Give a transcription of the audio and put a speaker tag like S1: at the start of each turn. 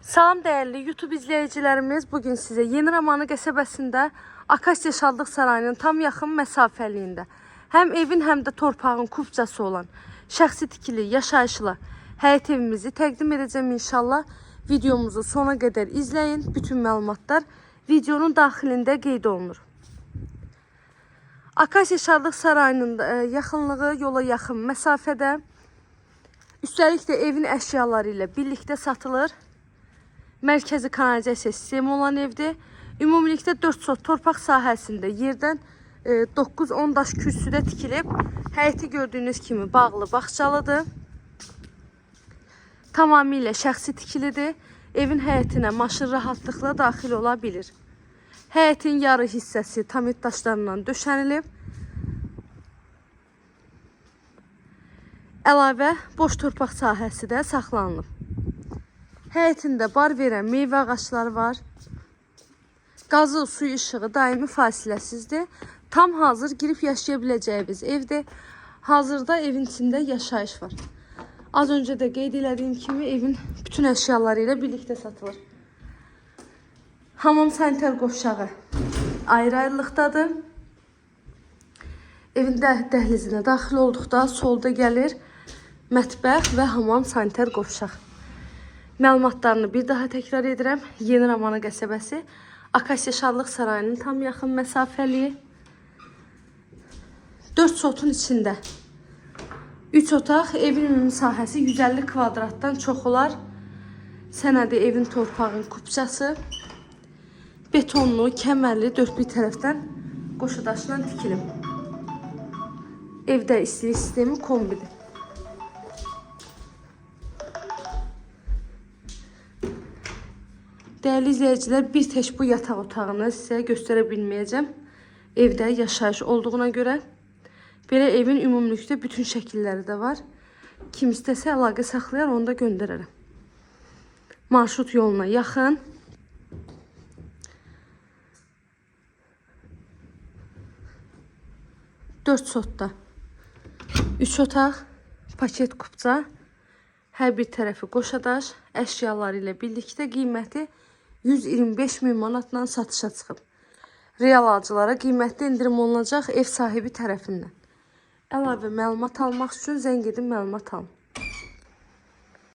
S1: Salam değerli YouTube izleyicilerimiz, bugün size Yeniramanı qəsəbəsində Akasiya Şadlıq Sarayının tam yaxın məsafəliyində həm evin həm də torpağın kupçası olan şəxsi tikili, yaşayışlı həyət evimizi təqdim edəcəm inşallah. Videomuzu sona qədər izləyin. Bütün məlumatlar videonun daxilində qeyd olunur. Akasiya Şadlıq Sarayının yaxınlığı yola yaxın məsafədə. Üstəlik də evin əşyaları ilə birlikdə satılır. Mərkəzi kanalizasiya sistemi olan evdir. Ümumilikdə 4 sot torpaq sahəsində yerdən 9-10 daş kürsüdə tikilib. Həyəti gördüyünüz kimi bağlı, bağçalıdır. Tamamilə şəxsi tikilidir. Evin həyətinə maşın rahatlıqla daxil ola bilir. Həyətin yarı hissəsi tamit daşlarından döşənilib. Əlavə boş torpaq sahəsi də saxlanılıb. Həyətində bar verən meyvə ağaçları var. Qazı, suyu, işığı daimi fasiləsizdir. Tam hazır girib yaşaya biləcəyiniz evdir. Hazırda evin içində yaşayış var. Az öncə də qeyd elədiyim kimi evin bütün əşyaları ilə birlikdə satılır. Hamam sanitar qovşağı ayrı-ayrılıqdadır. Evin dəhlizinə daxil olduqda solda gəlir mətbəx və hamam sanitar qovşaq. Məlumatlarını bir daha təkrar edirəm. Yeniramanı qəsəbəsi, Akasiya Şadlıq Sarayının tam yaxın məsafəli. 4 sotun içində 3 otaq, evin ümumi sahəsi 150 kvadratdan çox olar. Sənədi evin torpağın kupçası. Betonlu, kəmərli, dörd bir tərəfdən qoşadaşla tikilib. Evdə istilik sistemi kombidir. Değerli izleyiciler, bir tek bu yataq otağını sizə göstərə bilməyəcəm. Evdə yaşayış olduğuna görə. Belə evin ümumilikdə bütün şəkilləri də var. Kim istəsə əlaqə saxlayar, onu da göndərərəm. Marşrut yoluna yaxın. Dörd sotda 3 otaq, paket kupça, hər bir tərəfi qoşadaş, əşyaları ilə birlikdə qiyməti 125 min manatla satışa çıxıb. Real alıcılara qiymətli indirim olunacaq ev sahibi tərəfindən. Əlavə məlumat almaq üçün zəng edin, məlumat alın.